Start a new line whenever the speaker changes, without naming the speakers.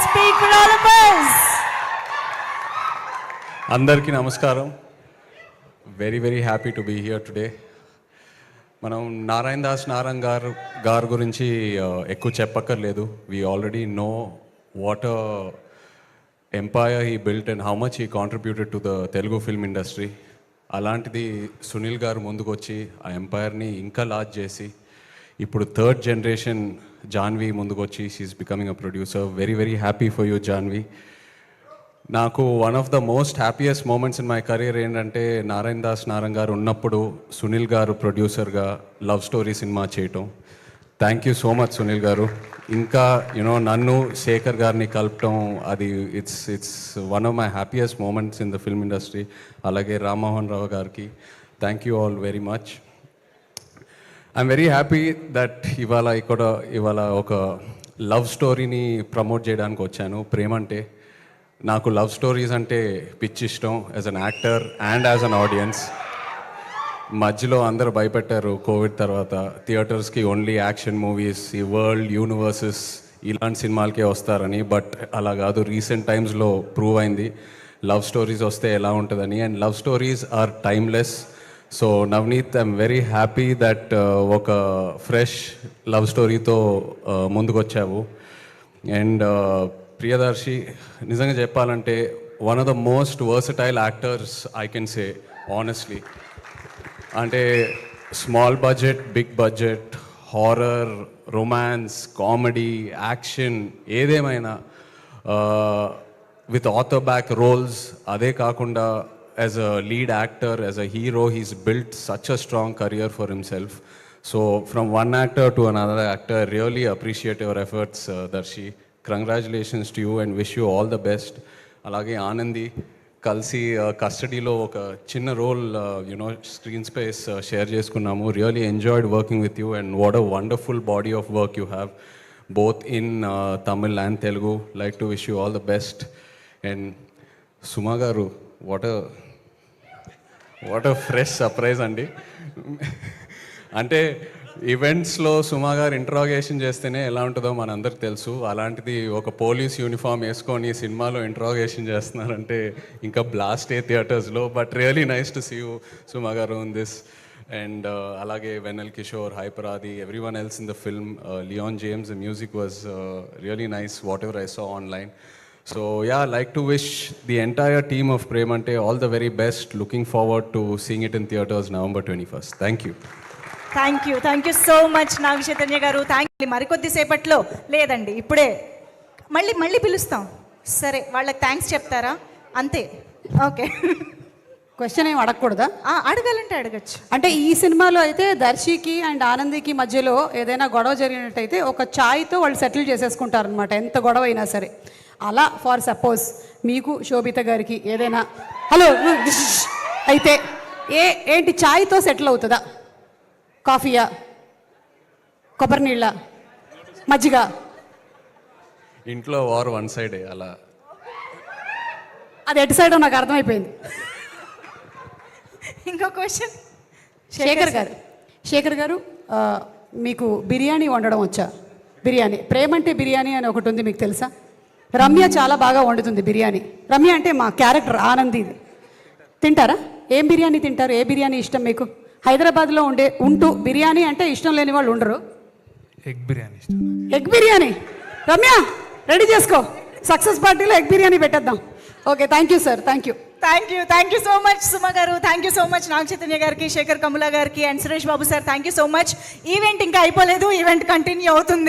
speak for all of us.
అందరికీ నమస్కారం. Very happy to be here today. మనం నారాయణ దాస్ గారు గురించి ఎక్కువ చెప్పక్కర్లేదు. We already know what empire he built and how much he contributed to the Telugu film industry. అలాంటిది సునీల్ గారు ముందుకు వచ్చి ఆ ఎంపైర్ని ఇంకా లార్జ్ చేసి ఇప్పుడు థర్డ్ జనరేషన్ జాన్వి ముందుకు వచ్చి she's becoming a producer. Very happy for you Janhvi. నాకు one of the most happiest moments in my career ఏంటంటే నారాయణ దాస్ గారు ఉన్నప్పుడు సునీల్ గారు ప్రొడ్యూసర్గా లవ్ స్టోరీ సినిమా చేయటం. Thank you so much Sunil గారు. ఇంకా నన్ను శేఖర్ గారిని కలపటం, అది it's one of my happiest moments in the film industry. అలాగే రామ్మోహన్ రావు గారికి thank you all very much. I'm very happy that ఇవాళ ఒక లవ్ స్టోరీని ప్రమోట్ చేయడానికి వచ్చాను. ప్రేమంటే నాకు లవ్ స్టోరీస్ అంటే పిచ్చి ఇష్టం as an actor and as an audience. మధ్యలో అందరూ భయపెట్టారు కోవిడ్ తర్వాత థియేటర్స్కి ఓన్లీ యాక్షన్ మూవీస్, ఈ వరల్డ్ యూనివర్సెస్ ఇలాంటి సినిమాలకే వస్తారని. బట్ అలా కాదు, రీసెంట్ టైమ్స్లో ప్రూవ్ అయింది లవ్ స్టోరీస్ వస్తే ఎలా ఉంటుందని. And love stories are timeless. So Navneeth, I'm very happy that ఒక ఫ్రెష్ లవ్ స్టోరీతో ముందుకొచ్చావు. అండ్ ప్రియదర్శి, నిజంగా చెప్పాలంటే one of the most versatile actors I can say honestly. అంటే small budget, big budget, horror, romance, comedy, action ఏదేమైనా with author back roles. అదే కాకుండా as a lead actor, as a hero, he's built such a strong career for himself. So from one actor to another actor, really appreciate your efforts Darshi. Congratulations to you and wish you all the best. అలాగే ఆనంది, కలిసి కస్టడీలో ఒక చిన్న role screen space share చేసుకున్నాము. Really enjoyed working with you and what a wonderful body of work you have both in Tamil and Telugu. Like to wish you all the best. And Suma గారు, what a fresh surprise అండి. అంటే ఈవెంట్స్లో సుమా గారు interrogation చేస్తేనే ఎలా ఉంటుందో మనందరికి తెలుసు. అలాంటిది ఒక పోలీస్ యూనిఫామ్ వేసుకొని సినిమాలో ఇంట్రాగేషన్ చేస్తున్నారంటే ఇంకా బ్లాస్ట్ ఏ థియేటర్స్లో. But really nice to see you Suma గారు ఇన్ దిస్. అండ్ అలాగే Vennela Kishore, Hyper Aadi, everyone else in the film, Leon James, the music was really nice whatever I saw online. So yeah, like to wish the entire team of Premante all the very best. Looking forward to seeing it in theaters November 21st. Thank you.
Thank you so much Naga Chaitanya గారు. Thank you. మరికొద్ది సేపట్లో లేదండి, ఇప్పుడే మళ్ళీ పిలుస్తాం. సరే, వాళ్ళకి thanks చెప్తారా? అంతే, ఓకే.
క్వశ్చన్ ఏం అడగకూడదా?
అడగాలంటే అడగచ్చు.
అంటే ఈ సినిమాలో అయితే దర్శికి అండ్ ఆనందికి మధ్యలో ఏదైనా గొడవ జరిగినట్టయితే ఒక ఛాయ్తో వాళ్ళు సెటిల్ చేసేసుకుంటారనమాట, ఎంత గొడవ అయినా సరే. అలా ఫర్ సపోజ్ మీకు శోభిత గారికి ఏదైనా హలో అయితే ఏంటి ఛాయ్తో సెటిల్ అవుతుందా? కాఫీయా, కొబ్బరి నీళ్ళ, మజ్జిగ?
ఇంట్లో వార్ వన్ సైడే, అలా
అది ఎటు సైడో నాకు అర్థమైపోయింది.
ఇంకో క్వశ్చన్
శేఖర్ గారు, మీకు బిర్యానీ వండడం వచ్చా? బిర్యానీ, ప్రేమంటే బిర్యానీ అని ఒకటి ఉంది, మీకు తెలుసా? రమ్య చాలా బాగా వండుతుంది బిర్యానీ. రమ్య అంటే మా క్యారెక్టర్ ఆనంది. తింటారా? ఏం బిర్యానీ తింటారు? ఏ బిర్యానీ ఇష్టం మీకు? హైదరాబాద్లో ఉంటూ బిర్యానీ అంటే ఇష్టం లేని వాళ్ళు ఉండరు.
ఎగ్ బిర్యానీ ఇష్టం.
ఎగ్ బిర్యానీ. రమ్య, రెడీ చేసుకో, సక్సెస్ పార్టీలో ఎగ్ బిర్యానీ పెట్టేద్దాం. Okay, thank you sir. Thank you so much Suma గారు. Thank you so much Naga Chaitanya గారికి, శేఖర్ కమ్ముల గారికి and Suresh Babu sir. Thank you so much. Event ఇంకా అయిపోలేదు, ఈవెంట్ కంటిన్యూ అవుతుంది.